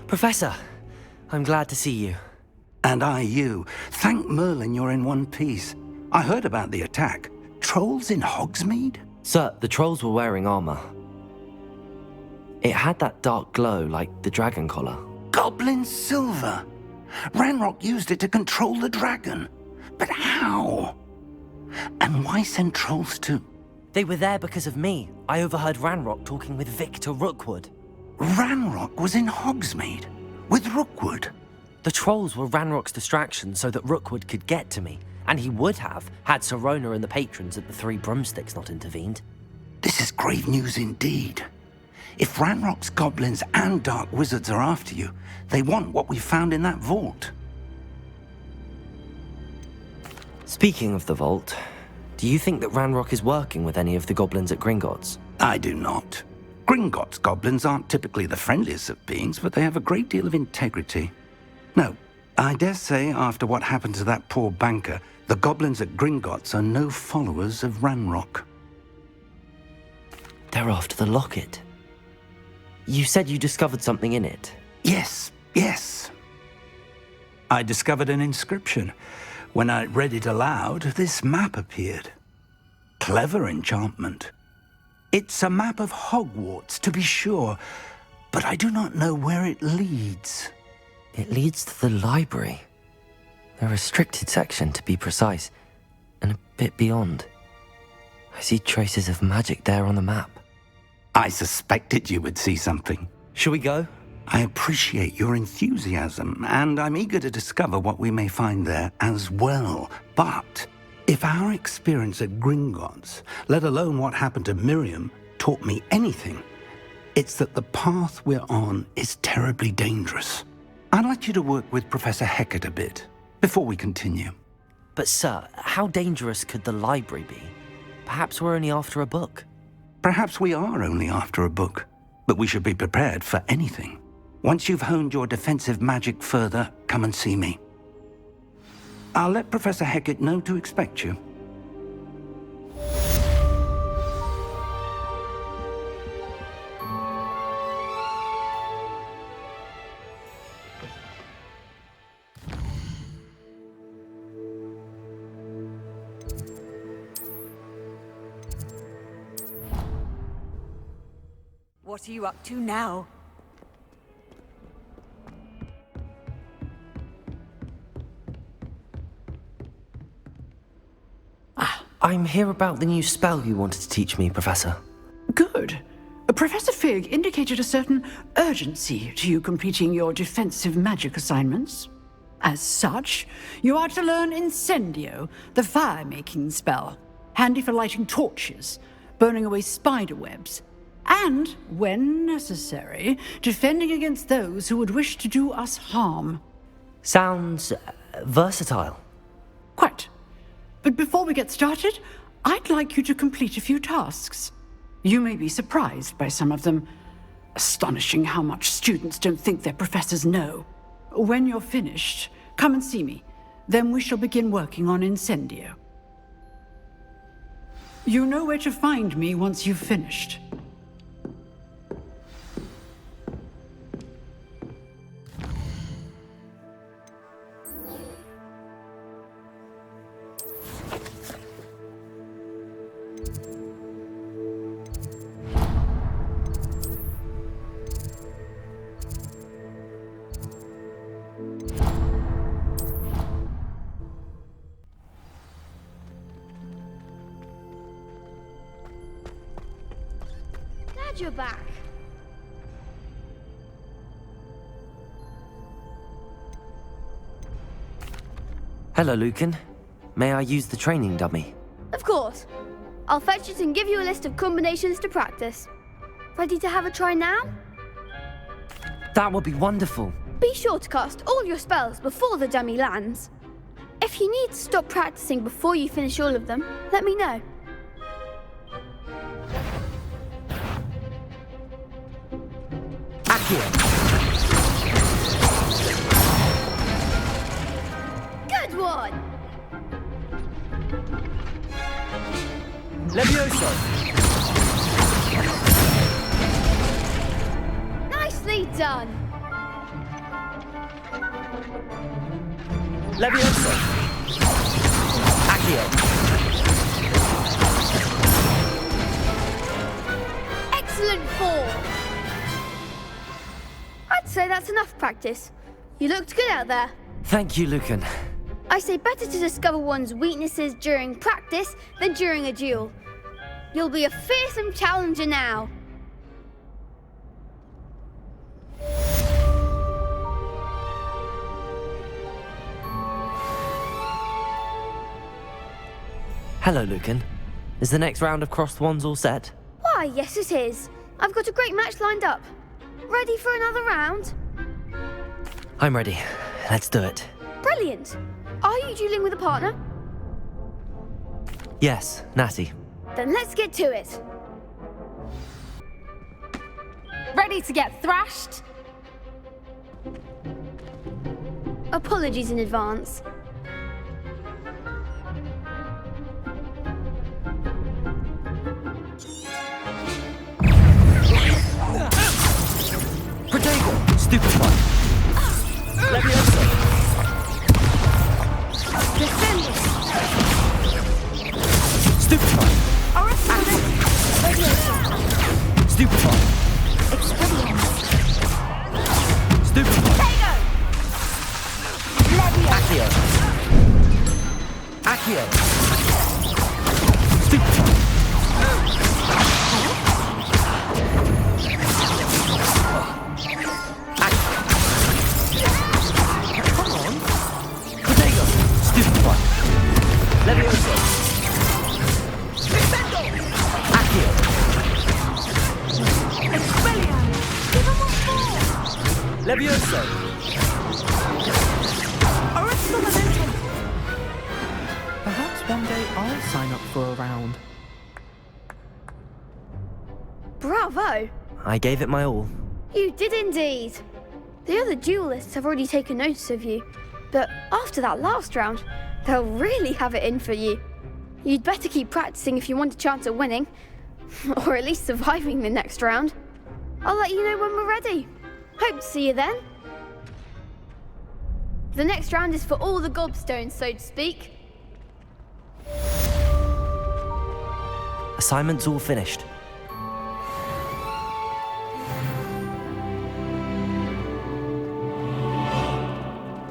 Professor, I'm glad to see you. And I you. Thank Merlin you're in one piece. I heard about the attack. Trolls in Hogsmeade? Sir, the trolls were wearing armor. It had that dark glow like the dragon collar. Goblin silver! Ranrock used it to control the dragon. But how? And why send trolls to... They were there because of me. I overheard Ranrock talking with Victor Rookwood. Ranrock was in Hogsmeade? With Rookwood? The trolls were Ranrock's distraction so that Rookwood could get to me. And he would have, had Sirona and the patrons at the Three Broomsticks not intervened. This is grave news indeed. If Ranrock's goblins and dark wizards are after you, they want what we found in that vault. Speaking of the vault, do you think that Ranrock is working with any of the goblins at Gringotts? I do not. Gringotts goblins aren't typically the friendliest of beings, but they have a great deal of integrity. No, I dare say after what happened to that poor banker, the goblins at Gringotts are no followers of Ranrock. They're after the locket. You said you discovered something in it. Yes. I discovered an inscription. When I read it aloud, this map appeared. Clever enchantment. It's a map of Hogwarts, to be sure, but I do not know where it leads. It leads to the library. The restricted section, to be precise, and a bit beyond. I see traces of magic there on the map. I suspected you would see something. Shall we go? I appreciate your enthusiasm, and I'm eager to discover what we may find there as well. But if our experience at Gringotts, let alone what happened to Miriam, taught me anything, it's that the path we're on is terribly dangerous. I'd like you to work with Professor Hecat a bit before we continue. But sir, how dangerous could the library be? Perhaps we're only after a book. Perhaps we are only after a book, but we should be prepared for anything. Once you've honed your defensive magic further, come and see me. I'll let Professor Hecat know to expect you. What are you up to now? I'm here about the new spell you wanted to teach me, Professor. Good. Professor Fig indicated a certain urgency to you completing your defensive magic assignments. As such, you are to learn Incendio, the fire-making spell, handy for lighting torches, burning away spider webs, and, when necessary, defending against those who would wish to do us harm. Sounds versatile. Quite. But before we get started, I'd like you to complete a few tasks. You may be surprised by some of them. Astonishing how much students don't think their professors know. When you're finished, come and see me. Then we shall begin working on Incendio. You know where to find me once you've finished. You're back. Hello, Lucan. May I use the training dummy? Of course. I'll fetch it and give you a list of combinations to practice. Ready to have a try now? That would be wonderful. Be sure to cast all your spells before the dummy lands. If you need to stop practicing before you finish all of them, let me know. Good one! Levioso! Nicely done! Levioso! Accio! Excellent form! I'd say that's enough practice. You looked good out there. Thank you, Lucan. I say better to discover one's weaknesses during practice than during a duel. You'll be a fearsome challenger now. Hello, Lucan. Is the next round of Crossed Wands all set? Why, yes it is. I've got a great match lined up. Ready for another round? I'm ready. Let's do it. Brilliant. Are you dueling with a partner? Yes, Natty. Then let's get to it. Ready to get thrashed? Apologies in advance. Protego! Stupefy! Levioso! Defend it! Stupefy! Stupefy! Stupefy! Accio! Accio! Stupefy! Levioso! Accio! Levioso! Perhaps one day I'll sign up for a round. Bravo! I gave it my all. You did indeed. The other duelists have already taken notice of you, but after that last round, they'll really have it in for you. You'd better keep practicing if you want a chance at winning, or at least surviving the next round. I'll let you know when we're ready. Hope to see you then. The next round is for all the gobstones, so to speak. Assignment's all finished.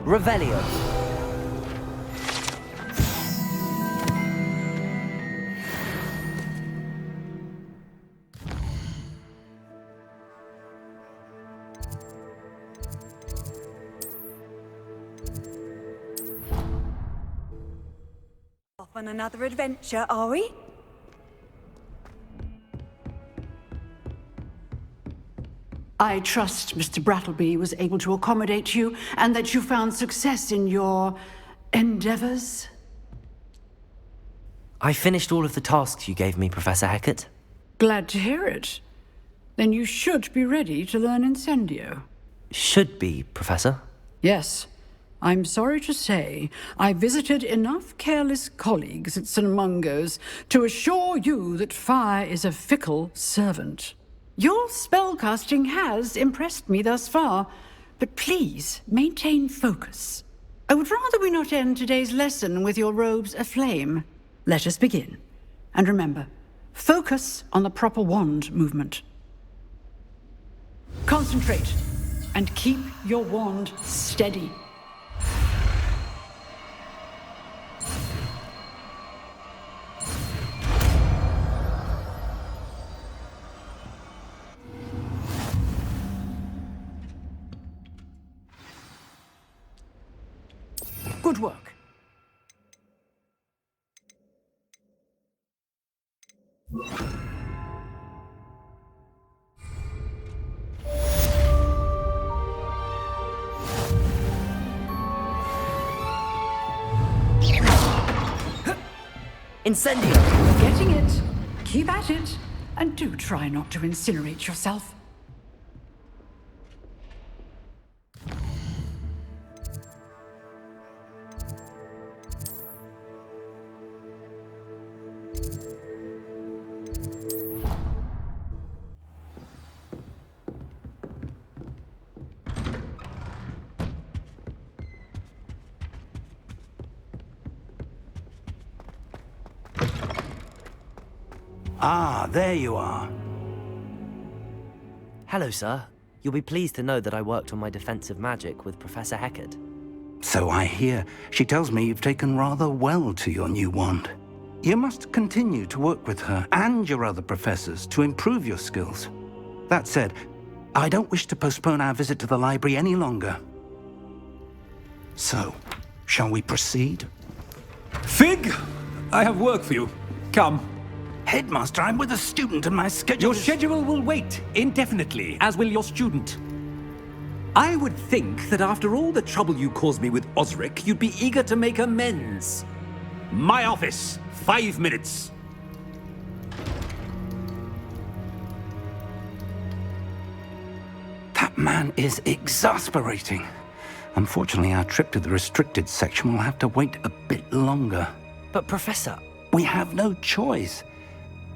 Revelio. Off on another adventure, are we? I trust Mr. Brattleby was able to accommodate you and that you found success in your endeavors. I finished all of the tasks you gave me, Professor Hecat. Glad to hear it. Then you should be ready to learn Incendio. Should be, Professor. Yes. I'm sorry to say, I visited enough careless colleagues at St. Mungo's to assure you that fire is a fickle servant. Your spellcasting has impressed me thus far, but please maintain focus. I would rather we not end today's lesson with your robes aflame. Let us begin. And remember, focus on the proper wand movement. Concentrate, and keep your wand steady. Good work. Incendio! Getting it. Keep at it. And do try not to incinerate yourself. Ah, there you are. Hello, sir. You'll be pleased to know that I worked on my defensive magic with Professor Heckard. So I hear. She tells me you've taken rather well to your new wand. You must continue to work with her and your other professors to improve your skills. That said, I don't wish to postpone our visit to the library any longer. So, shall we proceed? Fig! I have work for you. Come. Headmaster, I'm with a student and my schedule Your schedule will wait indefinitely, as will your student. I would think that after all the trouble you caused me with Osric, you'd be eager to make amends. My office, 5 minutes. That man is exasperating. Unfortunately, our trip to the restricted section will have to wait a bit longer. But, Professor... We have no choice.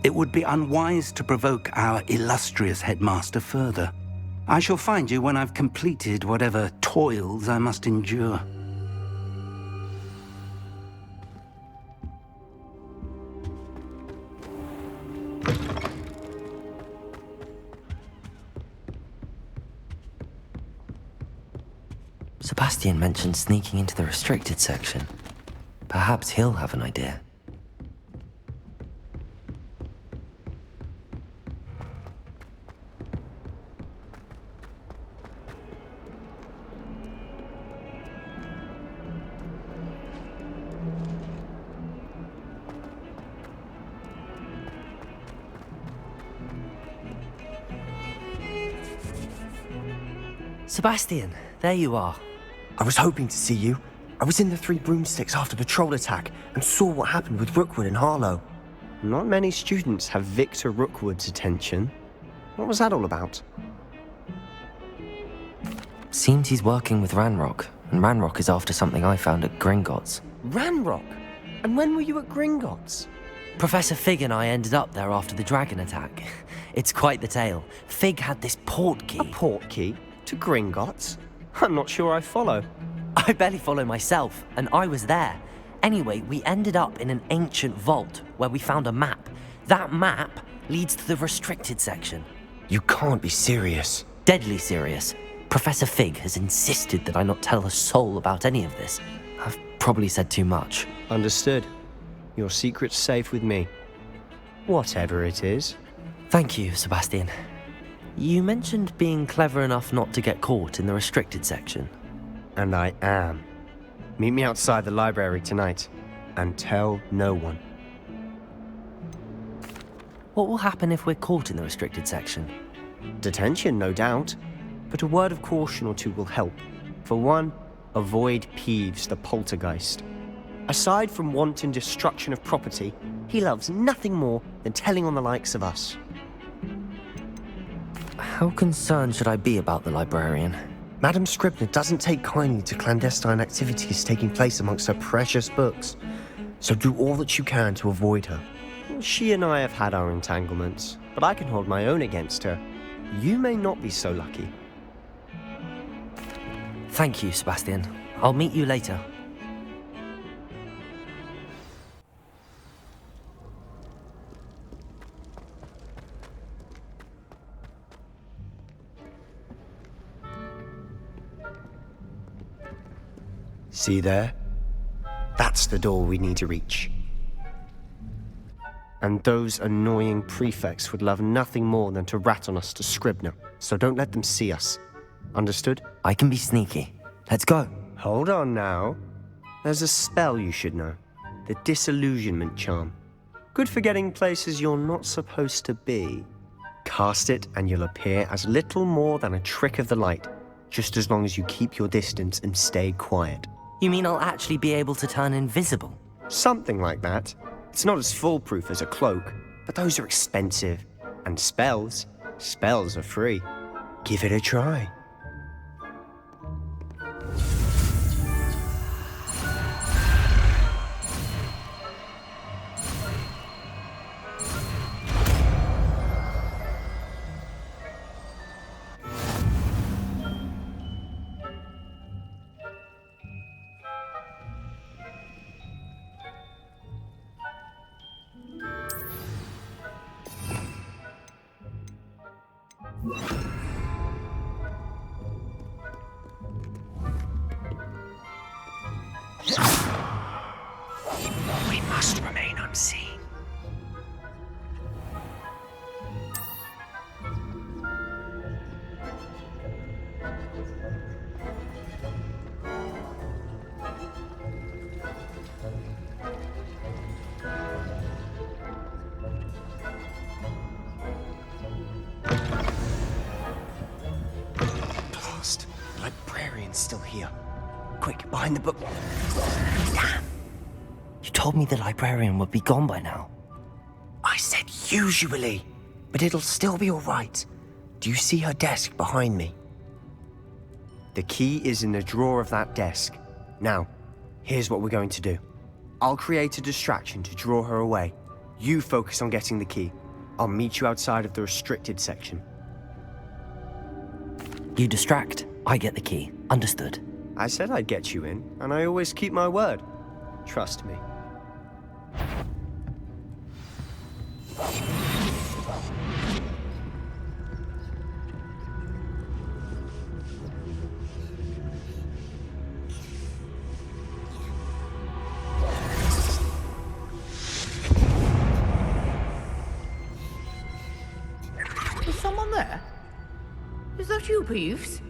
It would be unwise to provoke our illustrious headmaster further. I shall find you when I've completed whatever toils I must endure. Sebastian mentioned sneaking into the restricted section. Perhaps he'll have an idea. Sebastian, there you are. I was hoping to see you. I was in the Three Broomsticks after the troll attack and saw what happened with Rookwood and Harlow. Not many students have Victor Rookwood's attention. What was that all about? Seems he's working with Ranrock, and Ranrock is after something I found at Gringotts. Ranrock? And when were you at Gringotts? Professor Fig and I ended up there after the dragon attack. It's quite the tale. Fig had this portkey. A portkey? To Gringotts? I'm not sure I follow. I barely follow myself, and I was there. Anyway, we ended up in an ancient vault where we found a map. That map leads to the restricted section. You can't be serious. Deadly serious. Professor Fig has insisted that I not tell a soul about any of this. I've probably said too much. Understood. Your secret's safe with me. Whatever it is. Thank you, Sebastian. You mentioned being clever enough not to get caught in the restricted section. And I am. Meet me outside the library tonight, and tell no one. What will happen if we're caught in the restricted section? Detention, no doubt. But a word of caution or two will help. For one, avoid Peeves the poltergeist. Aside from wanton destruction of property, he loves nothing more than telling on the likes of us. How concerned should I be about the librarian? Madam Scribner doesn't take kindly to clandestine activities taking place amongst her precious books. So do all that you can to avoid her. She and I have had our entanglements, but I can hold my own against her. You may not be so lucky. Thank you, Sebastian. I'll meet you later. See there? That's the door we need to reach. And those annoying prefects would love nothing more than to rat on us to Scribner, so don't let them see us. Understood? I can be sneaky. Let's go. Hold on now. There's a spell you should know. The Disillusionment Charm. Good for getting places you're not supposed to be. Cast it and you'll appear as little more than a trick of the light, just as long as you keep your distance and stay quiet. You mean I'll actually be able to turn invisible? Something like that. It's not as foolproof as a cloak, but those are expensive. And spells are free. Give it a try. It's still here. Quick, behind the book. Damn. You told me the librarian would be gone by now. I said usually, but it'll still be all right. Do you see her desk behind me? The key is in the drawer of that desk. Now, here's what we're going to do. I'll create a distraction to draw her away. You focus on getting the key. I'll meet you outside of the restricted section. You distract, I get the key. Understood. I said I'd get you in, and I always keep my word. Trust me. Is someone there? Is that you, Peeves?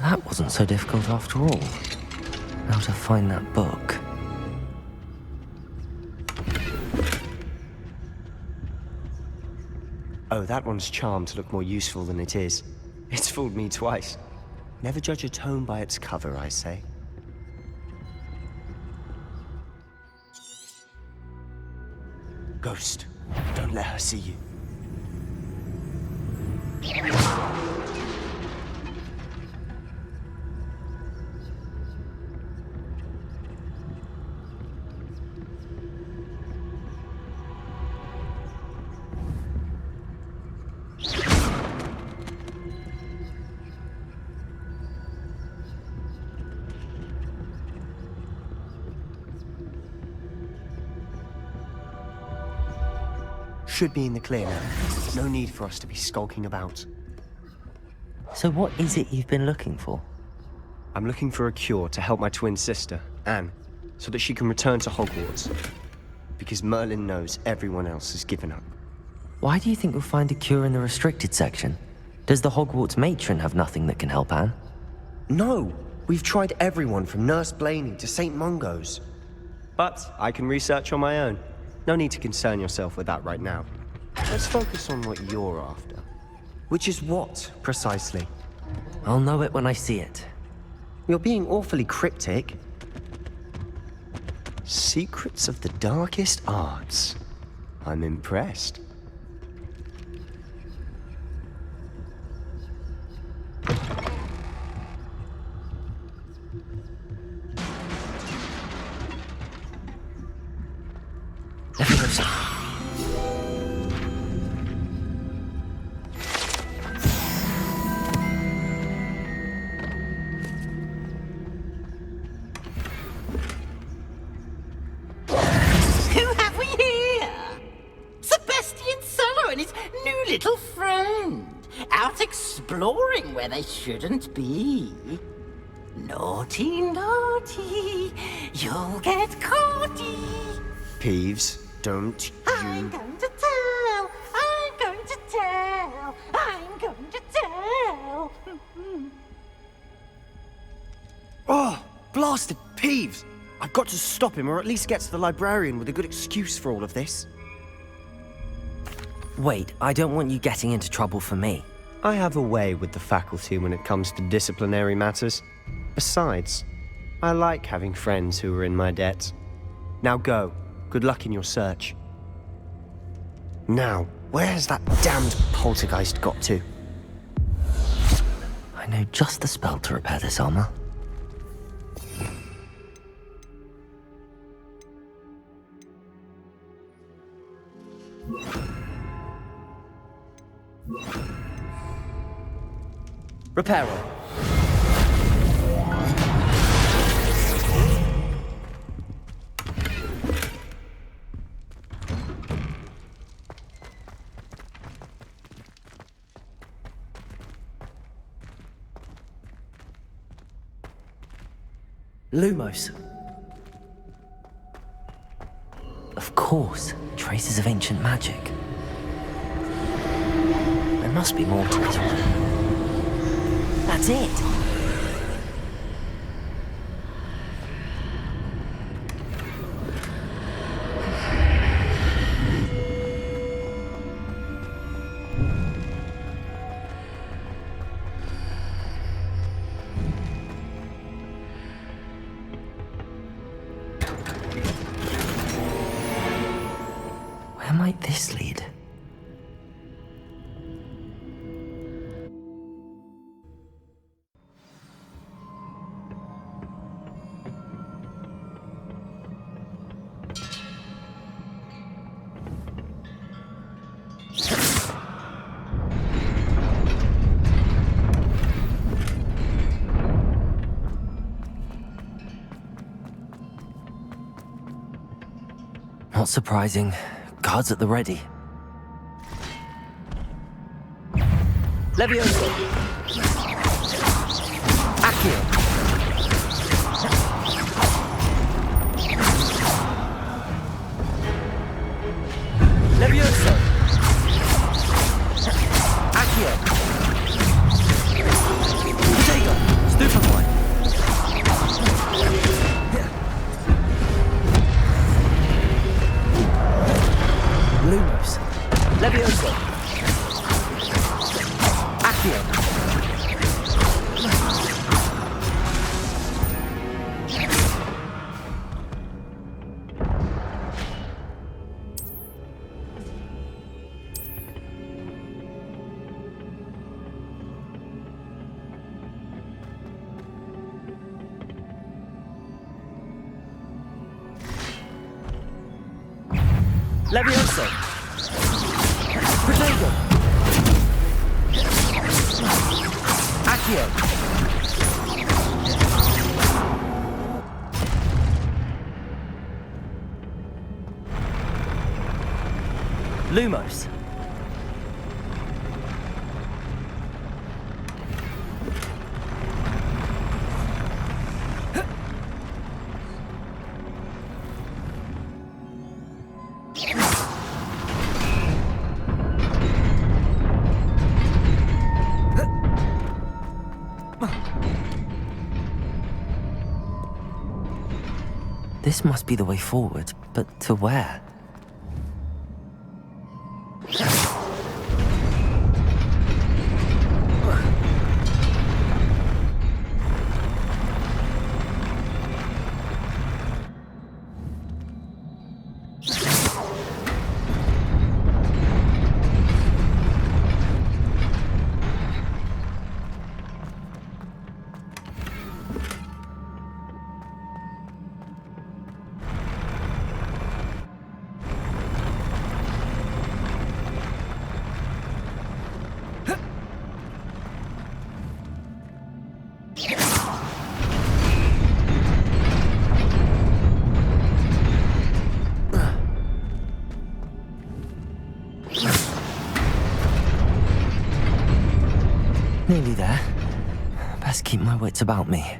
That wasn't so difficult after all. How to find that book. Oh, that one's charmed to look more useful than it is. It's fooled me twice. Never judge a tome by its cover, I say. Ghost, don't let her see you. Should be in the clear now. No need for us to be skulking about. So what is it you've been looking for? I'm looking for a cure to help my twin sister, Anne, so that she can return to Hogwarts. Because Merlin knows everyone else has given up. Why do you think you'll find a cure in the restricted section? Does the Hogwarts matron have nothing that can help Anne? No! We've tried everyone from Nurse Blaney to St. Mungo's. But I can research on my own. No need to concern yourself with that right now. Let's focus on what you're after. Which is what, precisely? I'll know it when I see it. You're being awfully cryptic. Secrets of the darkest arts. I'm impressed. Exploring where they shouldn't be. Naughty, naughty, you'll get caughty. Peeves, don't you... I'm going to tell, I'm going to tell, I'm going to tell. Oh, blasted Peeves! I've got to stop him, or at least get to the librarian with a good excuse for all of this. Wait, I don't want you getting into trouble for me. I have a way with the faculty when it comes to disciplinary matters. Besides, I like having friends who are in my debt. Now go. Good luck in your search. Now, where has that damned poltergeist got to? I know just the spell to repair this armor. Reparo. Lumos. Of course, traces of ancient magic. There must be more to this one. That's it! Where might this lead? Not surprising. Guards at the ready. Leviosa! Accio! Leviosa! Accio! Potato! Stupefy! Lumos. Leviosa! Accio! Leviosa! Protego! Accio! Lumos. This must be the way forward, but to where? Nearly there. Best keep my wits about me.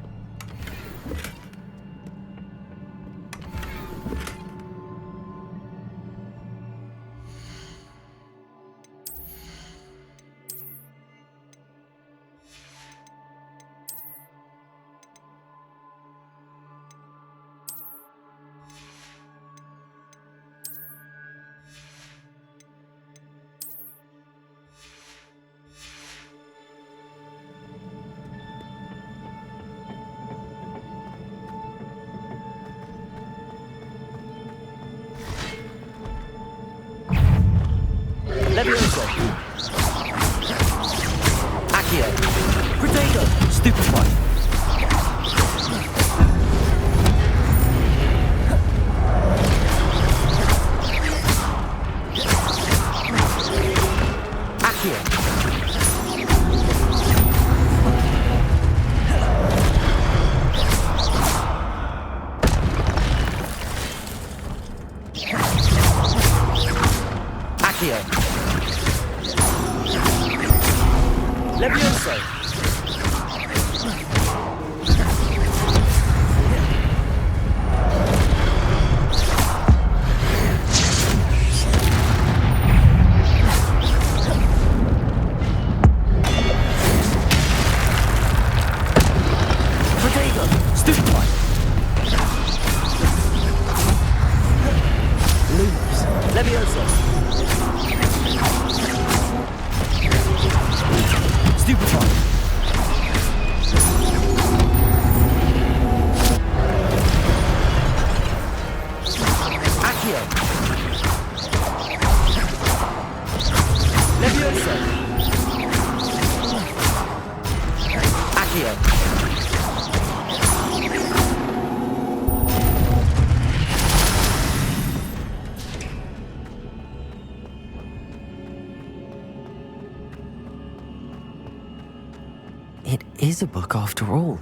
is a book after all.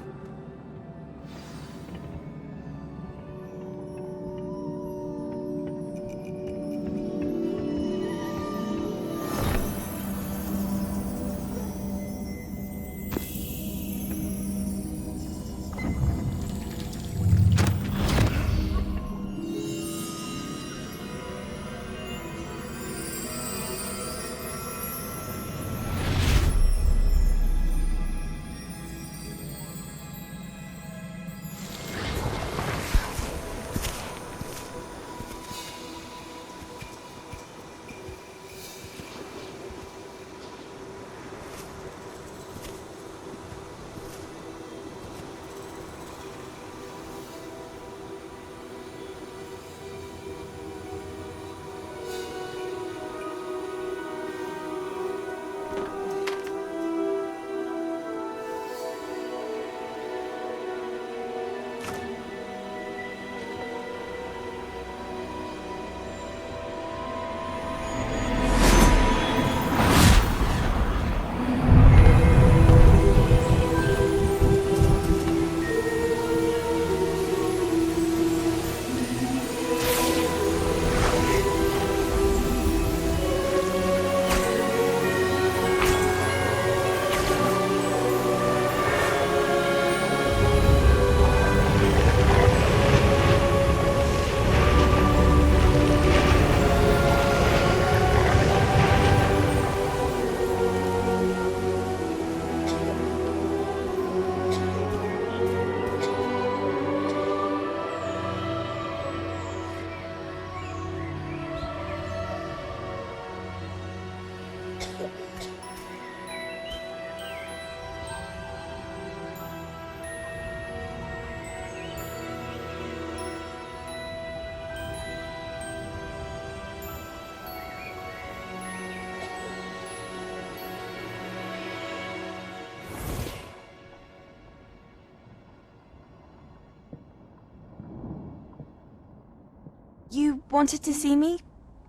You wanted to see me?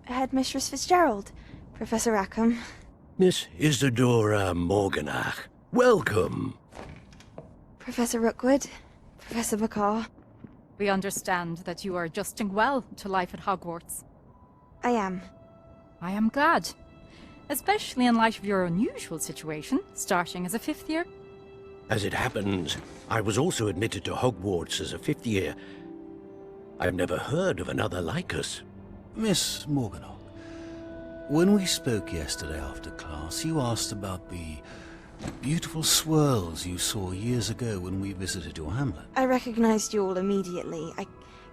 Headmistress Fitzgerald, Professor Rackham. Miss Isadora Morganach, welcome. Professor Rookwood, Professor Bakar. We understand that you are adjusting well to life at Hogwarts. I am. I am glad. Especially in light of your unusual situation, starting as a 5th year. As it happens, I was also admitted to Hogwarts as a 5th year. I've never heard of another like us. Miss Morganach, when we spoke yesterday after class, you asked about the beautiful swirls you saw years ago when we visited your hamlet. I recognized you all immediately. I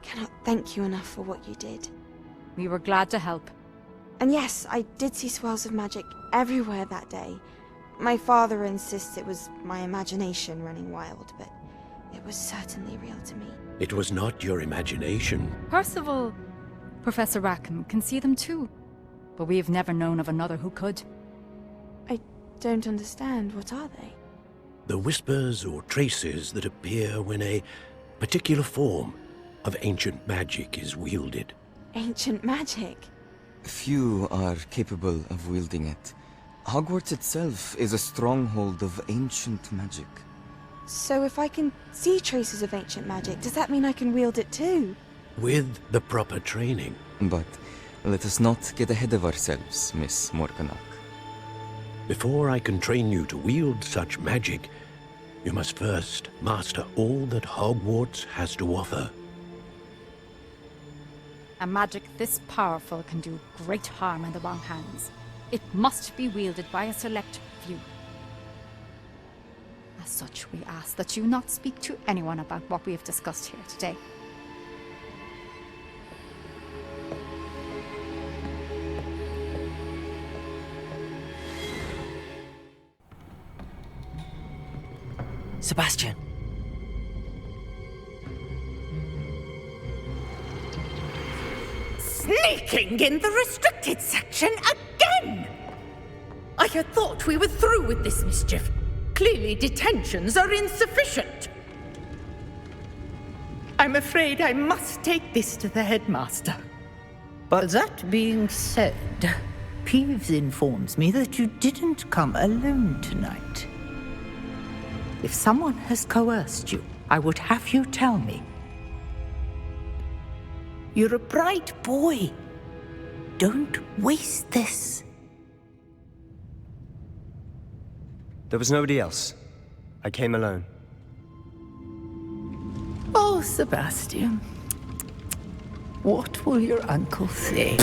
cannot thank you enough for what you did. We were glad to help. And yes, I did see swirls of magic everywhere that day. My father insists it was my imagination running wild, but it was certainly real to me. It was not your imagination. Percival, Professor Rackham can see them too. But we have never known of another who could. I don't understand. What are they? The whispers or traces that appear when a particular form of ancient magic is wielded. Ancient magic? Few are capable of wielding it. Hogwarts itself is a stronghold of ancient magic. So if I can see traces of ancient magic, does that mean I can wield it too? With the proper training. But let us not get ahead of ourselves, Miss Morganach. Before I can train you to wield such magic, you must first master all that Hogwarts has to offer. A magic this powerful can do great harm in the wrong hands. It must be wielded by a select few. As such, we ask that you not speak to anyone about what we have discussed here today. Sebastian! Sneaking in the restricted section again! I had thought we were through with this mischief. Clearly detentions are insufficient. I'm afraid I must take this to the headmaster. But that being said, Peeves informs me that you didn't come alone tonight. If someone has coerced you, I would have you tell me. You're a bright boy. Don't waste this. There was nobody else. I came alone. Oh, Sebastian. What will your uncle say?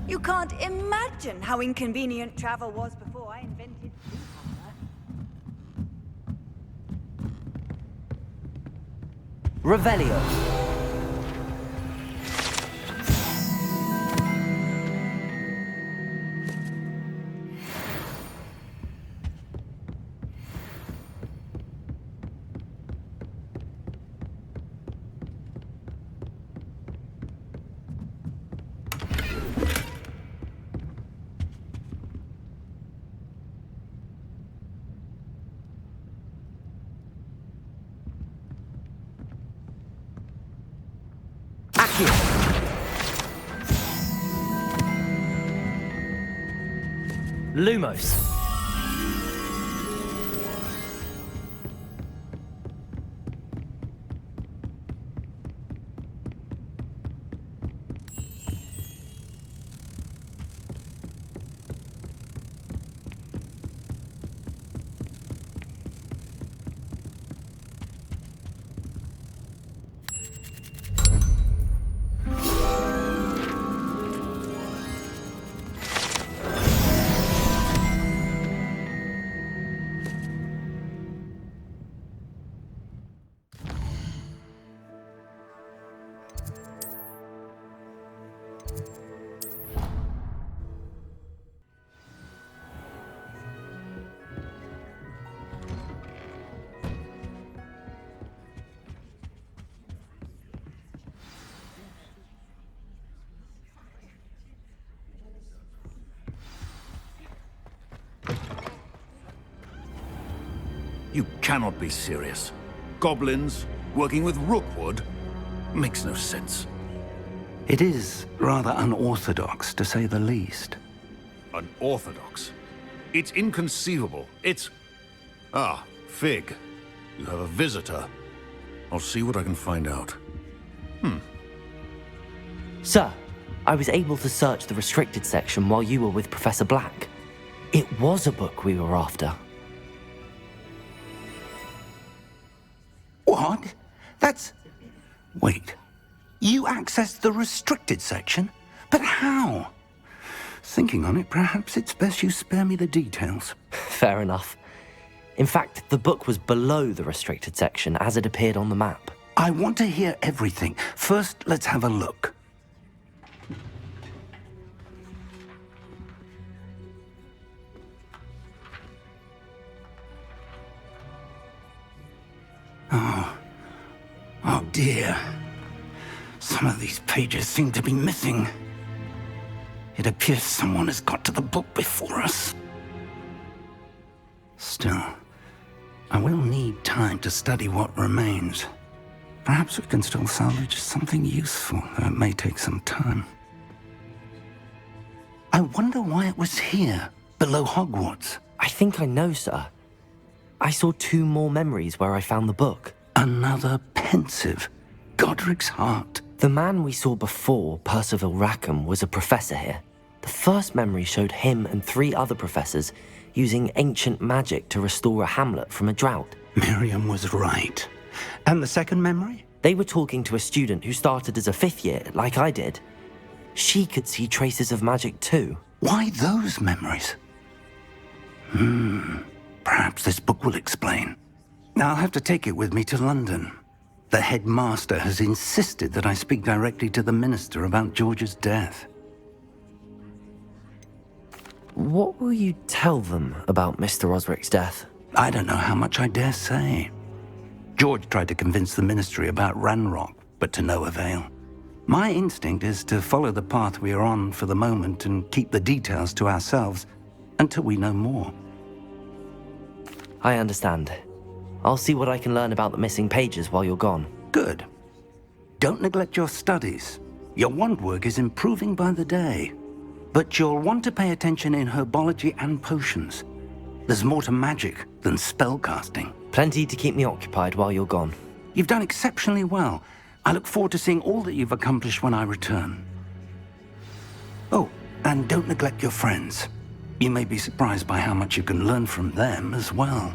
You can't imagine how inconvenient travel was before I invented Revelio. Lumos. You cannot be serious. Goblins working with Rookwood makes no sense. It is rather unorthodox, to say the least. Unorthodox? It's inconceivable. It's... Ah, Fig. You have a visitor. I'll see what I can find out. Sir, I was able to search the restricted section while you were with Professor Black. It was a book we were after. What? That's... Wait. You accessed the restricted section? But how? Thinking on it, perhaps it's best you spare me the details. Fair enough. In fact, the book was below the restricted section as it appeared on the map. I want to hear everything. First, let's have a look. Oh dear. Some of these pages seem to be missing. It appears someone has got to the book before us. Still, I will need time to study what remains. Perhaps we can still salvage something useful, though it may take some time. I wonder why it was here, below Hogwarts. I think I know, sir. I saw 2 more memories where I found the book. Another pensive. Godric's heart. The man we saw before, Percival Rackham, was a professor here. The first memory showed him and 3 other professors using ancient magic to restore a hamlet from a drought. Miriam was right. And the second memory? They were talking to a student who started as a 5th year, like I did. She could see traces of magic too. Why those memories? Perhaps this book will explain. I'll have to take it with me to London. The headmaster has insisted that I speak directly to the minister about George's death. What will you tell them about Mr. Osric's death? I don't know how much I dare say. George tried to convince the ministry about Ranrock, but to no avail. My instinct is to follow the path we are on for the moment and keep the details to ourselves until we know more. I understand. I'll see what I can learn about the missing pages while you're gone. Good. Don't neglect your studies. Your wand work is improving by the day. But you'll want to pay attention in herbology and potions. There's more to magic than spellcasting. Plenty to keep me occupied while you're gone. You've done exceptionally well. I look forward to seeing all that you've accomplished when I return. Oh, and don't neglect your friends. You may be surprised by how much you can learn from them as well.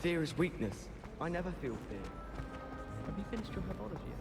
Fear is weakness. I never feel fear. Have you finished your herbology yet?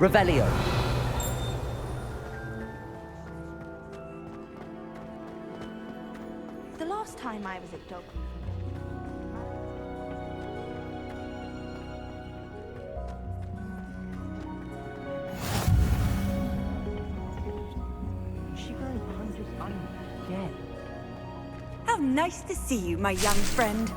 Revelio. The last time I was at dog. She won't hunt us again. How nice to see you, my young friend.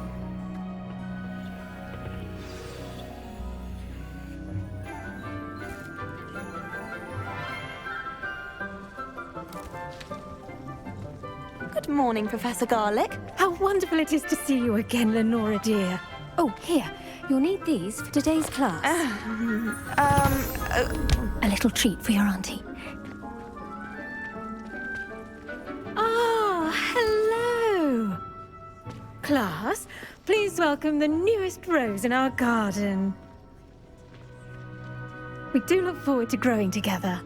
Good morning, Professor Garlick. How wonderful it is to see you again, Lenora dear. Oh, here. You'll need these for today's class. A little treat for your auntie. Ah, hello. Class, please welcome the newest rose in our garden. We do look forward to growing together.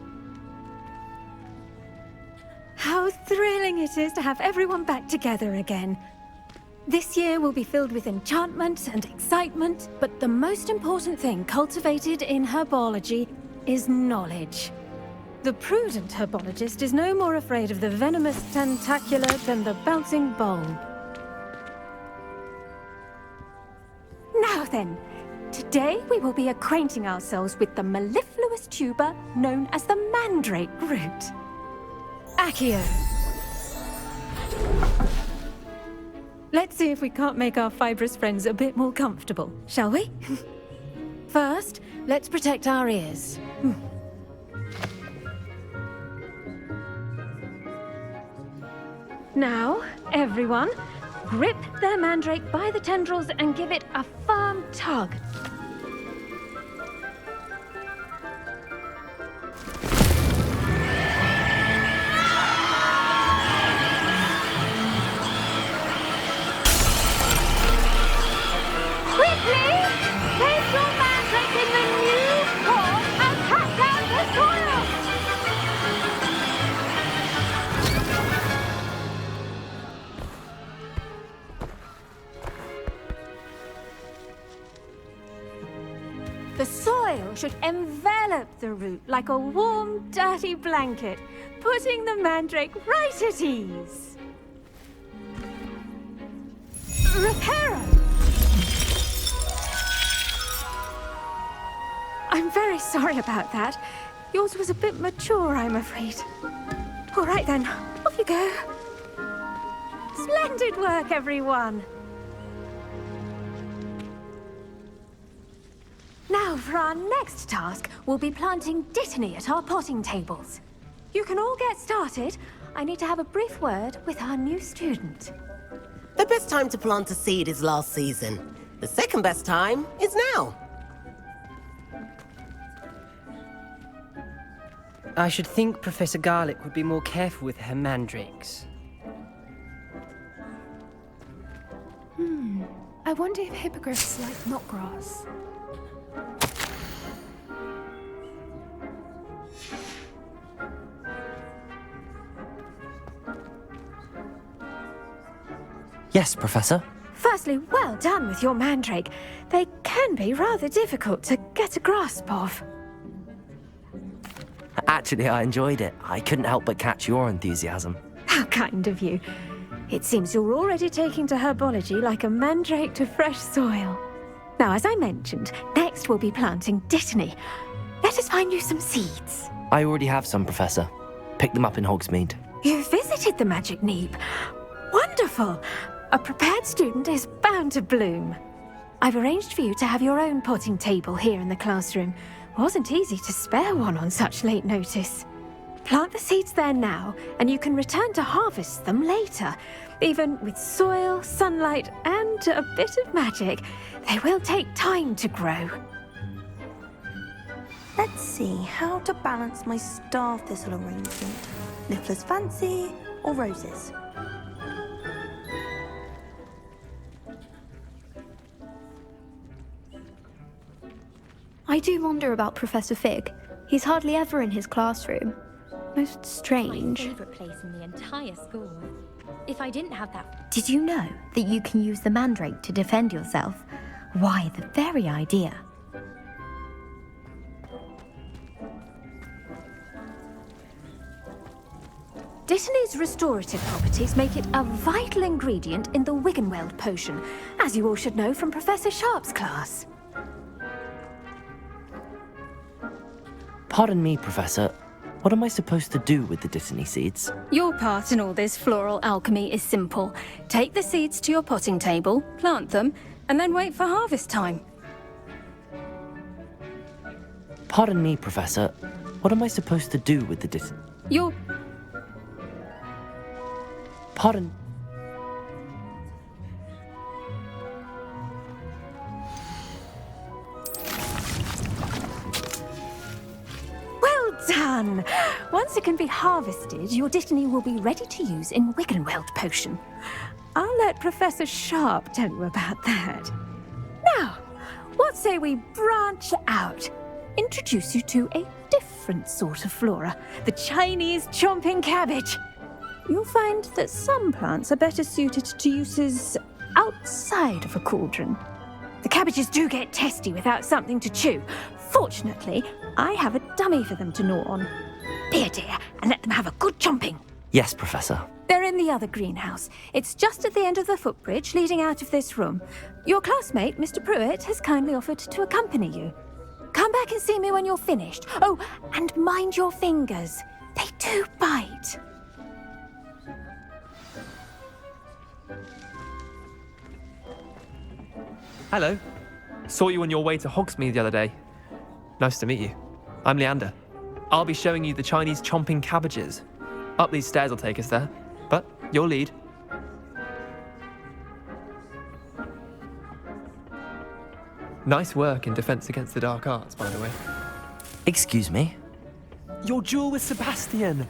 How thrilling it is to have everyone back together again. This year will be filled with enchantment and excitement, but the most important thing cultivated in herbology is knowledge. The prudent herbologist is no more afraid of the venomous tentacula than the bouncing bowl. Now then, today we will be acquainting ourselves with the mellifluous tuber known as the mandrake root. Accio. Let's see if we can't make our fibrous friends a bit more comfortable, shall we? First, let's protect our ears. Now, everyone, grip their mandrake by the tendrils and give it a firm tug. should envelop the root like a warm, dirty blanket, putting the mandrake right at ease. Reparo! I'm very sorry about that. Yours was a bit mature, I'm afraid. All right then, off you go. Splendid work, everyone! Now, for our next task, we'll be planting Dittany at our potting tables. You can all get started. I need to have a brief word with our new student. The best time to plant a seed is last season. The second best time is now. I should think Professor Garlick would be more careful with her mandrakes. I wonder if hippogriffs like knotgrass. Yes, Professor. Firstly, well done with your mandrake. They can be rather difficult to get a grasp of. Actually, I enjoyed it. I couldn't help but catch your enthusiasm. How kind of you. It seems you're already taking to herbology like a mandrake to fresh soil. Now, as I mentioned, next we'll be planting Dittany. Let us find you some seeds. I already have some, Professor. Picked them up in Hogsmeade. You visited the Magic Neep. Wonderful! A prepared student is bound to bloom. I've arranged for you to have your own potting table here in the classroom. Wasn't easy to spare one on such late notice. Plant the seeds there now, and you can return to harvest them later. Even with soil, sunlight, and a bit of magic, they will take time to grow. Let's see how to balance my star thistle arrangement. Niffler's fancy or roses? I do wonder about Professor Fig. He's hardly ever in his classroom. Most strange. My favourite place in the entire school. If I didn't have that... Did you know that you can use the mandrake to defend yourself? Why, the very idea. Dittany's restorative properties make it a vital ingredient in the Wiggenweld potion, as you all should know from Professor Sharp's class. Pardon me, Professor. What am I supposed to do with the Dittany seeds? Your part in all this floral alchemy is simple. Take the seeds to your potting table, plant them, and then wait for harvest time. Pardon me, Professor. What am I supposed to do with the Dittany? Your... Pardon... Done! Once it can be harvested, your Dittany will be ready to use in Wiggenweld potion. I'll let Professor Sharp tell you about that. Now, what say we branch out? Introduce you to a different sort of flora, the Chinese chomping cabbage. You'll find that some plants are better suited to uses outside of a cauldron. The cabbages do get testy without something to chew. Fortunately, I have a dummy for them to gnaw on. Be a dear and let them have a good chomping. Yes, Professor. They're in the other greenhouse. It's just at the end of the footbridge leading out of this room. Your classmate, Mr. Pruitt, has kindly offered to accompany you. Come back and see me when you're finished. Oh, and mind your fingers. They do bite. Hello. Saw you on your way to Hogsmeade the other day. Nice to meet you. I'm Leander. I'll be showing you the Chinese chomping cabbages. Up these stairs will take us there, but you'll lead. Nice work in Defense Against the Dark Arts, by the way. Excuse me? Your duel with Sebastian!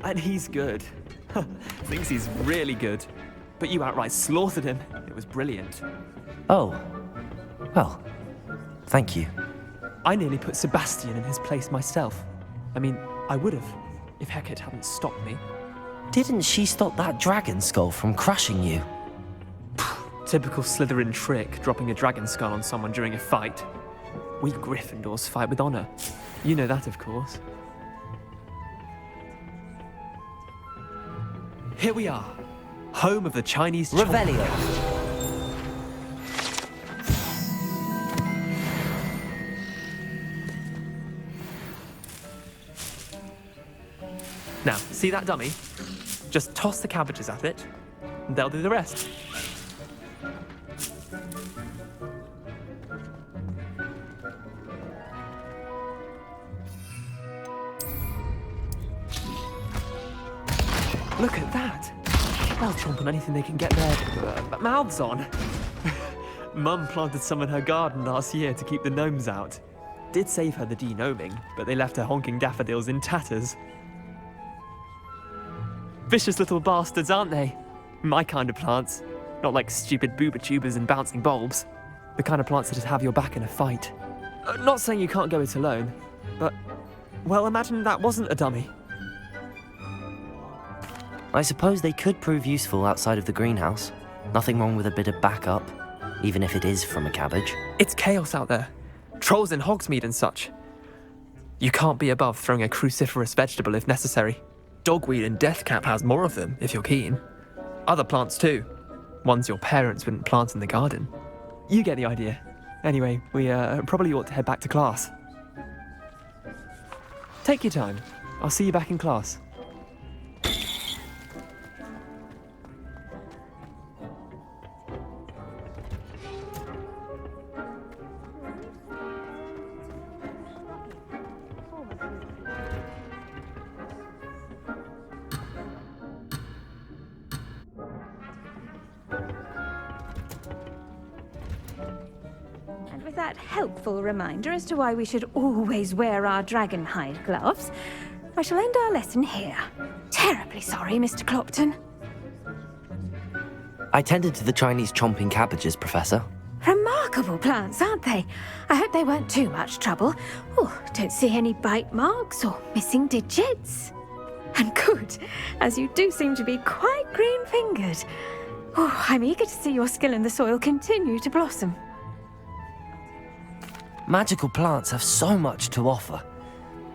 And he's good. Thinks he's really good. But you outright slaughtered him. It was brilliant. Oh. Well, thank you. I nearly put Sebastian in his place myself. I mean, I would have, if Hecate hadn't stopped me. Didn't she stop that dragon skull from crushing you? Typical Slytherin trick, dropping a dragon skull on someone during a fight. We Gryffindors fight with honor. You know that, of course. Here we are, home of the Chinese Revelio. Now, see that dummy? Just toss the cabbages at it, and they'll do the rest. Look at that! They'll chomp on anything they can get their mouths on. Mum planted some in her garden last year to keep the gnomes out. Did save her the de-gnoming, but they left her honking daffodils in tatters. Vicious little bastards, aren't they? My kind of plants. Not like stupid booba tubers and bouncing bulbs. The kind of plants that just have your back in a fight. Not saying you can't go it alone, but... well, imagine that wasn't a dummy. I suppose they could prove useful outside of the greenhouse. Nothing wrong with a bit of backup, even if it is from a cabbage. It's chaos out there. Trolls in Hogsmeade and such. You can't be above throwing a cruciferous vegetable if necessary. Dogweed and deathcap has more of them, if you're keen. Other plants too. Ones your parents wouldn't plant in the garden. You get the idea. Anyway, we probably ought to head back to class. Take your time. I'll see you back in class. That helpful reminder as to why we should always wear our dragonhide gloves, I shall end our lesson here. Terribly sorry, Mr. Clopton. I tended to the Chinese chomping cabbages, Professor. Remarkable plants, aren't they? I hope they weren't too much trouble. Oh, don't see any bite marks or missing digits. And good, as you do seem to be quite green-fingered. Oh, I'm eager to see your skill in the soil continue to blossom. Magical plants have so much to offer.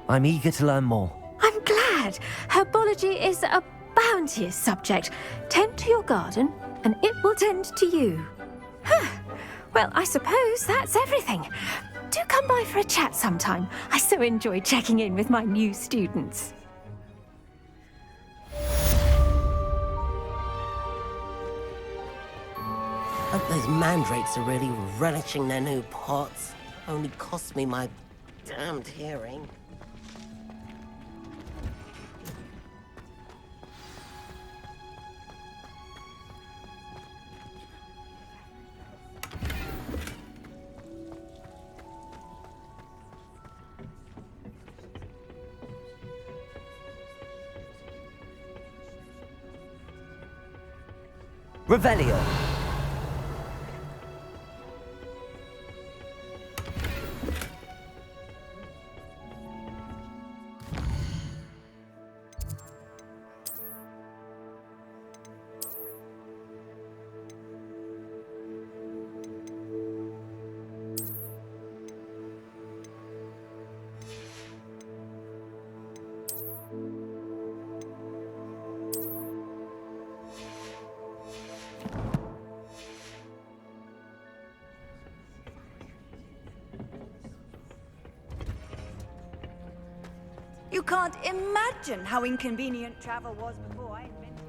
I'm eager to learn more. I'm glad. Herbology is a bounteous subject. Tend to your garden, and it will tend to you. Well, I suppose that's everything. Do come by for a chat sometime. I so enjoy checking in with my new students. Hope those mandrakes are really relishing their new pots. Only cost me my damned hearing. Revelio. You can't imagine how inconvenient travel was before I invented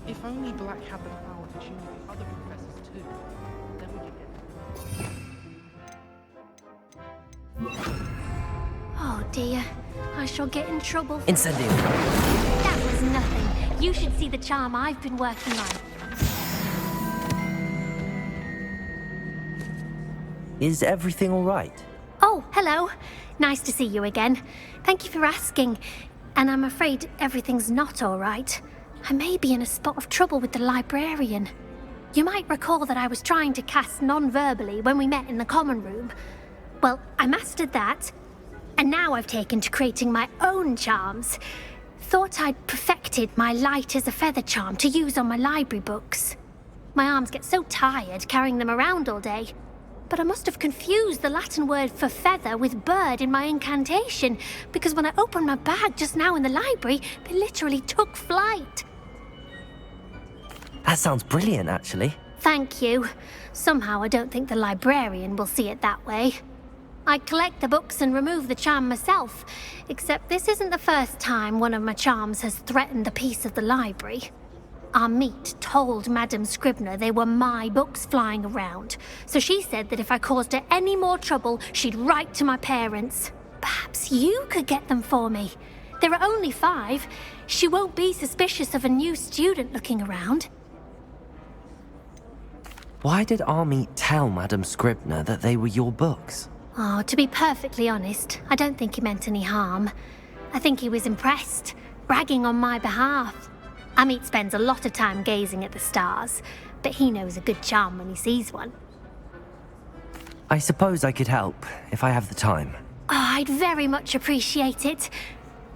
it. If only Black had the power to choose the other professors too, then would you get... Oh dear, I shall get in trouble for... Incendio. That was nothing. You should see the charm I've been working on. Is everything all right? Oh, hello. Nice to see you again. Thank you for asking. And I'm afraid everything's not all right. I may be in a spot of trouble with the librarian. You might recall that I was trying to cast non-verbally when we met in the common room. Well, I mastered that. And now I've taken to creating my own charms. Thought I'd perfected my light as a feather charm to use on my library books. My arms get so tired carrying them around all day. But I must have confused the Latin word for feather with bird in my incantation, because when I opened my bag just now in the library, they literally took flight. That sounds brilliant, actually. Thank you. Somehow I don't think the librarian will see it that way. I collect the books and remove the charm myself, except this isn't the first time one of my charms has threatened the peace of the library. Our meet told Madame Scribner they were my books flying around, so she said that if I caused her any more trouble, she'd write to my parents. Perhaps you could get them for me. There are only 5. She won't be suspicious of a new student looking around. Why did Army tell Madame Scribner that they were your books? Oh, to be perfectly honest, I don't think he meant any harm. I think he was impressed, bragging on my behalf. Amit spends a lot of time gazing at the stars, but he knows a good charm when he sees one. I suppose I could help, if I have the time. Oh, I'd very much appreciate it.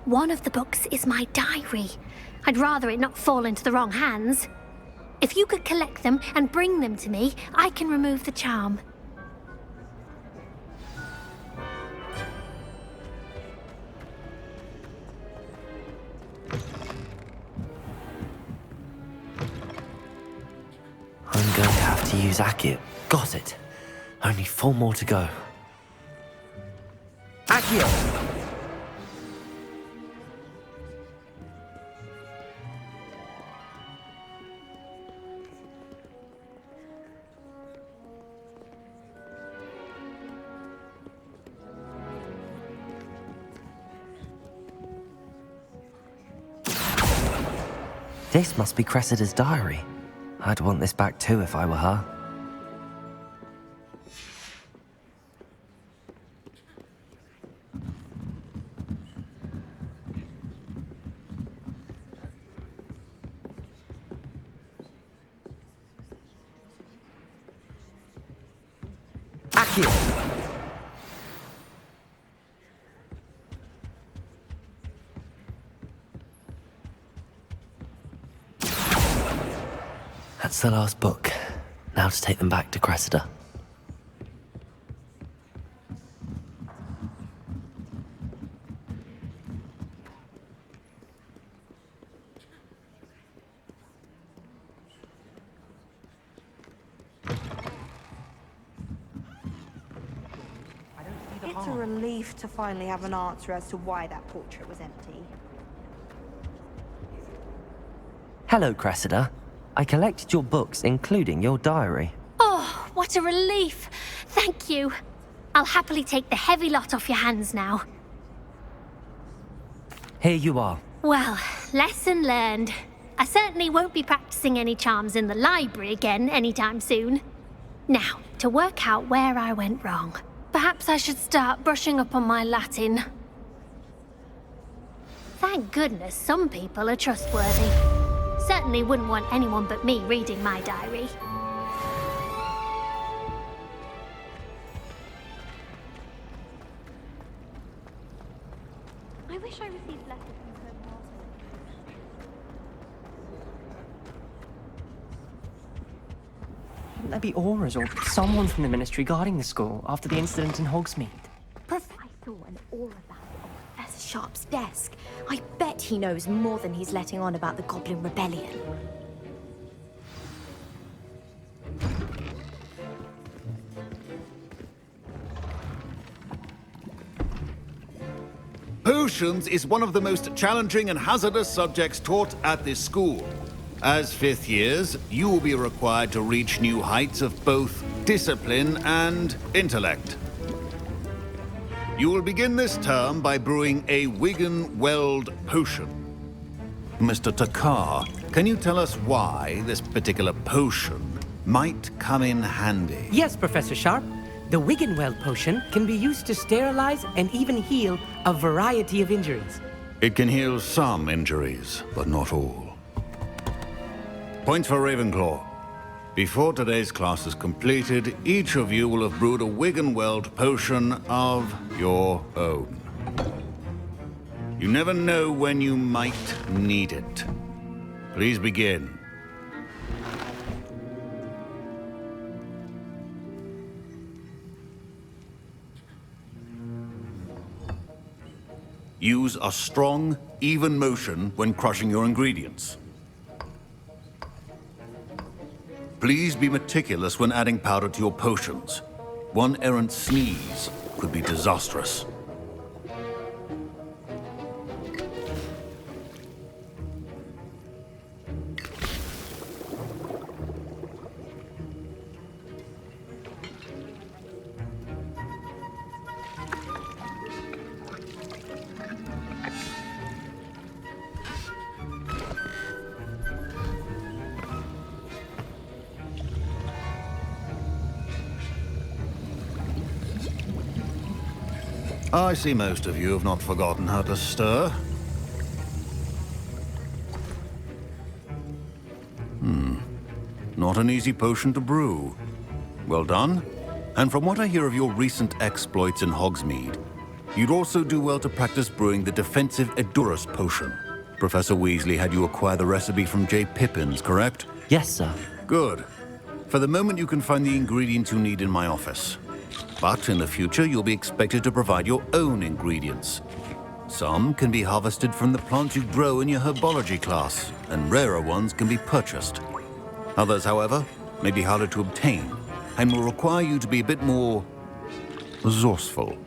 One of the books is my diary. I'd rather it not fall into the wrong hands. If you could collect them and bring them to me, I can remove the charm. I'm going to have to use Accio. Got it. Only 4 more to go. Accio! This must be Cressida's diary. I'd want this back too if I were her. Accio! That's the last book. Now to take them back to Cressida. It's a relief to finally have an answer as to why that portrait was empty. Hello, Cressida. I collected your books, including your diary. Oh, what a relief. Thank you. I'll happily take the heavy lot off your hands now. Here you are. Well, lesson learned. I certainly won't be practicing any charms in the library again anytime soon. Now, to work out where I went wrong. Perhaps I should start brushing up on my Latin. Thank goodness some people are trustworthy. Certainly wouldn't want anyone but me reading my diary. I wish I received letters from her mother. Wouldn't there be auras or someone from the ministry guarding the school after the incident in Hogsmeade? I saw an aura about it on Professor Sharp's desk. I bet he knows more than he's letting on about the Goblin Rebellion. Potions is one of the most challenging and hazardous subjects taught at this school. As 5th years, you will be required to reach new heights of both discipline and intellect. You will begin this term by brewing a Wigan-Weld potion. Mr. Takar, can you tell us why this particular potion might come in handy? Yes, Professor Sharp. The Wigan-Weld potion can be used to sterilize and even heal a variety of injuries. It can heal some injuries, but not all. Point for Ravenclaw. Before today's class is completed, each of you will have brewed a Wigan-Weld potion of your own. You never know when you might need it. Please begin. Use a strong, even motion when crushing your ingredients. Please be meticulous when adding powder to your potions. One errant sneeze could be disastrous. I see most of you have not forgotten how to stir. Not an easy potion to brew. Well done. And from what I hear of your recent exploits in Hogsmeade, you'd also do well to practice brewing the defensive Edurus potion. Professor Weasley had you acquire the recipe from J. Pippins, correct? Yes, sir. Good. For the moment, you can find the ingredients you need in my office. But in the future, you'll be expected to provide your own ingredients. Some can be harvested from the plants you grow in your herbology class, and rarer ones can be purchased. Others, however, may be harder to obtain, and will require you to be a bit more resourceful.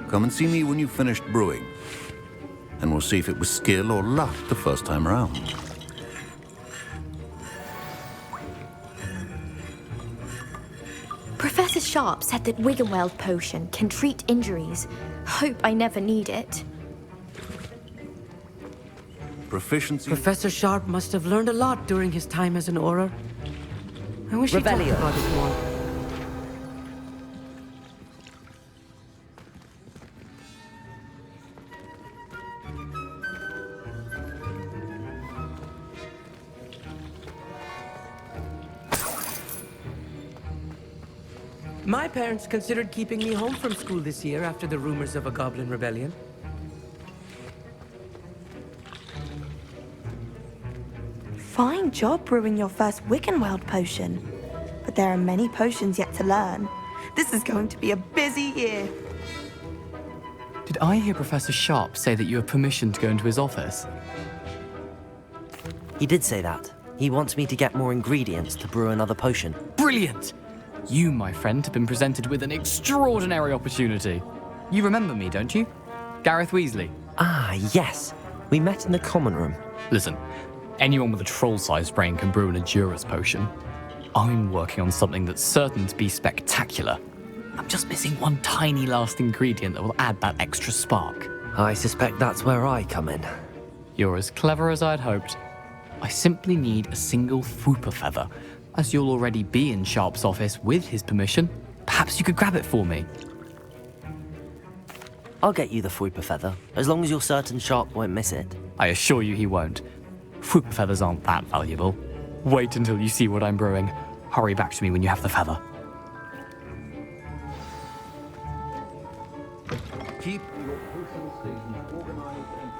Come and see me when you've finished brewing, and we'll see if it was skill or luck the first time around. Professor Sharp said that Wiggenweld potion can treat injuries. Hope I never need it. Proficiency. Professor Sharp must have learned a lot during his time as an Auror. I wish he talked about it more. My parents considered keeping me home from school this year after the rumors of a goblin rebellion. Fine job brewing your first Wiggenweld potion. But there are many potions yet to learn. This is going to be a busy year. Did I hear Professor Sharp say that you have permission to go into his office? He did say that. He wants me to get more ingredients to brew another potion. Brilliant! You, my friend, have been presented with an extraordinary opportunity. You remember me, don't you? Gareth Weasley. Ah, yes. We met in the common room. Listen, anyone with a troll-sized brain can brew an Edurus potion. I'm working on something that's certain to be spectacular. I'm just missing one tiny last ingredient that will add that extra spark. I suspect that's where I come in. You're as clever as I'd hoped. I simply need a single Fwooper feather. As you'll already be in Sharp's office with his permission, perhaps you could grab it for me. I'll get you the Fwooper feather, as long as you're certain Sharp won't miss it. I assure you he won't. Fwooper feathers aren't that valuable. Wait until you see what I'm brewing. Hurry back to me when you have the feather. Keep your potion stations organized and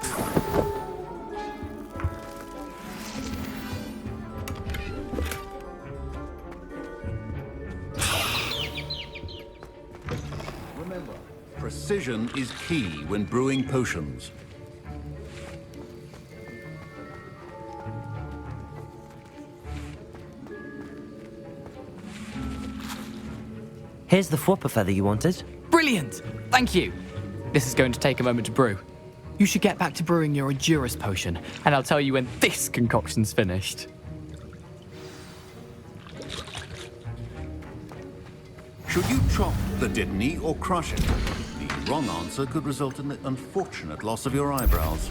remember, precision is key when brewing potions. Here's the Fwooper feather you wanted. Brilliant! Thank you! This is going to take a moment to brew. You should get back to brewing your Edurus potion, and I'll tell you when this concoction's finished. Should you chop the Dittany or crush it? The wrong answer could result in the unfortunate loss of your eyebrows.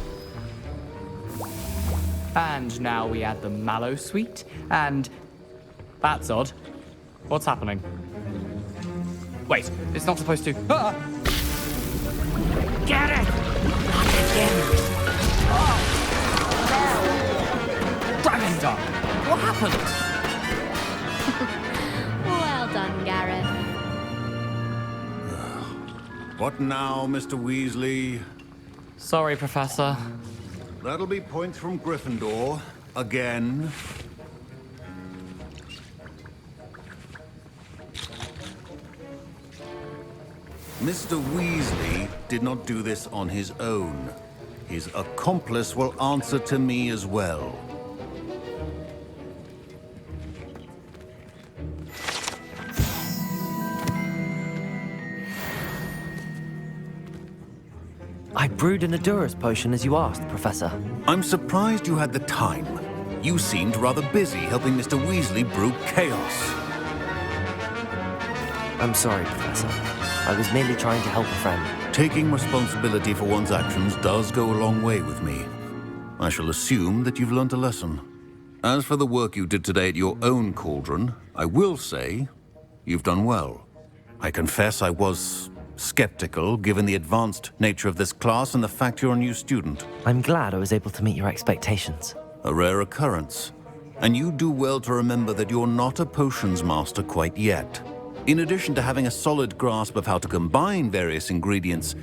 And now we add the mallow sweet, and... That's odd. What's happening? Wait, it's not supposed to... Ah! Get it! Not again! Oh! Dragon Dog! What happened? Well done, Gareth. What now, Mr. Weasley? Sorry, Professor. That'll be points from Gryffindor. Again. Mr. Weasley did not do this on his own. His accomplice will answer to me as well. I brewed an Adura's potion as you asked, Professor. I'm surprised you had the time. You seemed rather busy helping Mr. Weasley brew chaos. I'm sorry, Professor. I was merely trying to help a friend. Taking responsibility for one's actions does go a long way with me. I shall assume that you've learnt a lesson. As for the work you did today at your own cauldron, I will say you've done well. I confess I was skeptical, given the advanced nature of this class and the fact you're a new student. I'm glad I was able to meet your expectations. A rare occurrence. And you do well to remember that you're not a potions master quite yet. In addition to having a solid grasp of how to combine various ingredients,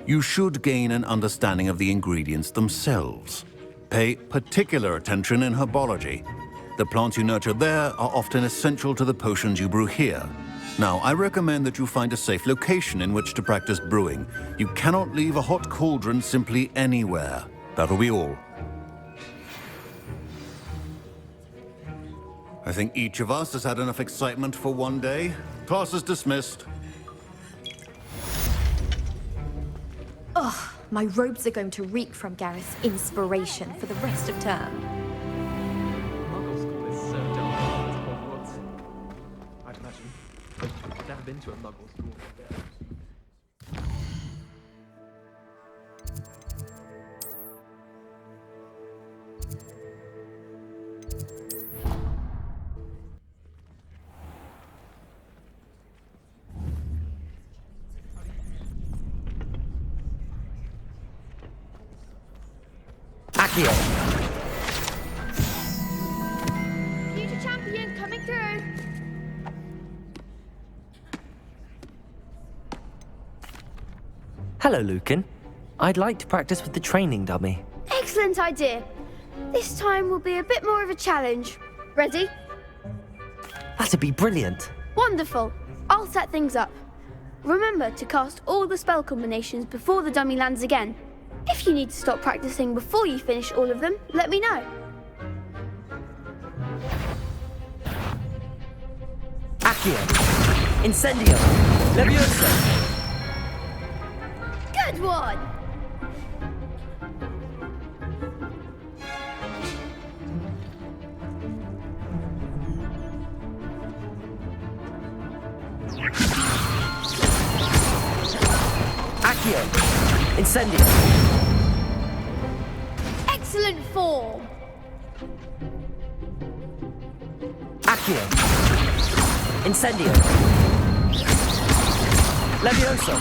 you should gain an understanding of the ingredients themselves. Pay particular attention in herbology. The plants you nurture there are often essential to the potions you brew here. Now, I recommend that you find a safe location in which to practice brewing. You cannot leave a hot cauldron simply anywhere. That'll be all. I think each of us has had enough excitement for one day. Class is dismissed. Ugh, my robes are going to reek from Gareth's inspiration for the rest of term. Muggle school is so dull compared to Hogwarts. I'd imagine. I've never been to a Muggle school. Accio! Future champion coming through! Hello, Lucan. I'd like to practice with the training dummy. Excellent idea. This time will be a bit more of a challenge. Ready? That'd be brilliant. Wonderful. I'll set things up. Remember to cast all the spell combinations before the dummy lands again. If you need to stop practicing before you finish all of them, let me know. Accio! Incendio! Levioso! Good one! Accio! Incendio! Excellent form! Accio! Incendio! Levioso!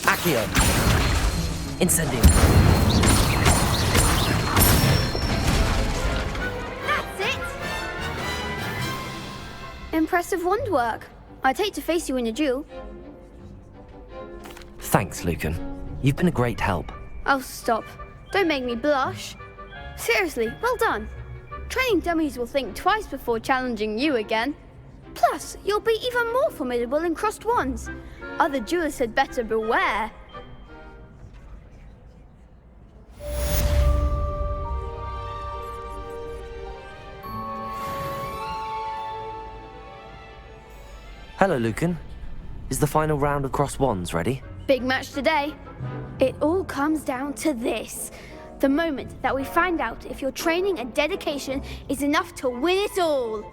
Accio! Incendio! That's it! Impressive wand work. I'd hate to face you in a duel. Thanks, Lucan. You've been a great help. Oh, stop. Don't make me blush. Seriously, well done. Training dummies will think twice before challenging you again. Plus, you'll be even more formidable in crossed wands. Other duelists had better beware. Hello, Lucan. Is the final round of crossed wands ready? Big match today. It all comes down to this. The moment that we find out if your training and dedication is enough to win it all.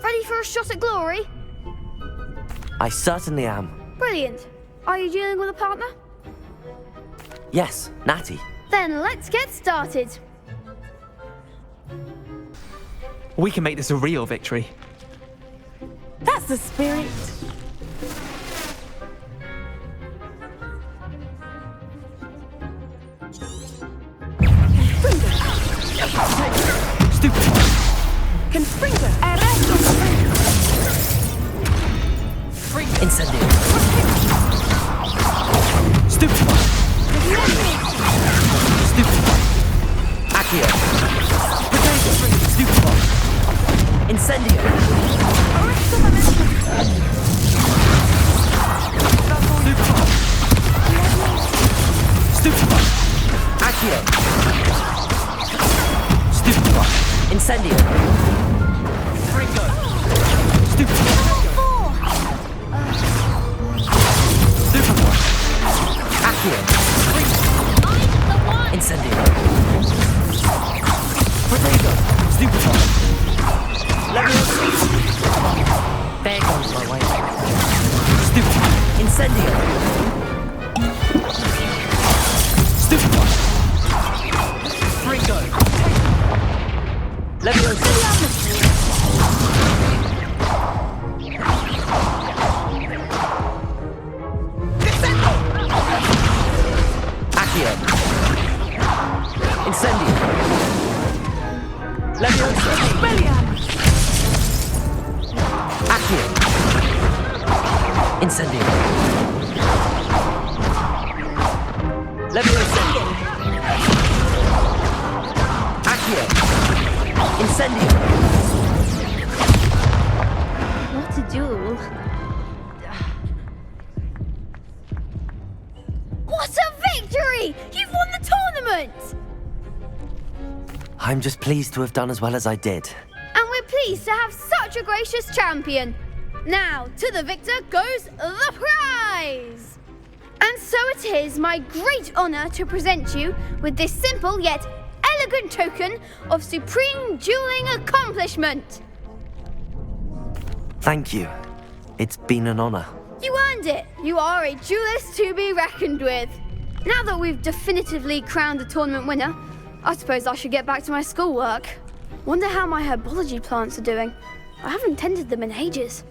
Ready for a shot at glory? I certainly am. Brilliant. Are you dealing with a partner? Yes, Natty. Then let's get started. We can make this a real victory. That's the spirit. Stupid! Confringo! Incendio! Stupid! Accio. Stupefy. Incendio. Frico. Stupefy. Stupefy. Accio. Incendio. Protego. Stupefy. Leviosa. There goes my way. Stupefy. Incendio. Stupefy. Frico. Leviosa. Accio. Incendio. Leviosa. Accio. Incendio. Leviosa. Accio. Incendio. What a duel. What a victory! You've won the tournament! I'm just pleased to have done as well as I did. And we're pleased to have such a gracious champion. Now, to the victor goes the prize! And so it is my great honor to present you with this simple yet elegant token of supreme dueling accomplishment. Thank you. It's been an honor. You earned it. You are a duelist to be reckoned with. Now that we've definitively crowned the tournament winner, I suppose I should get back to my schoolwork. Wonder how my herbology plants are doing. I haven't tended them in ages.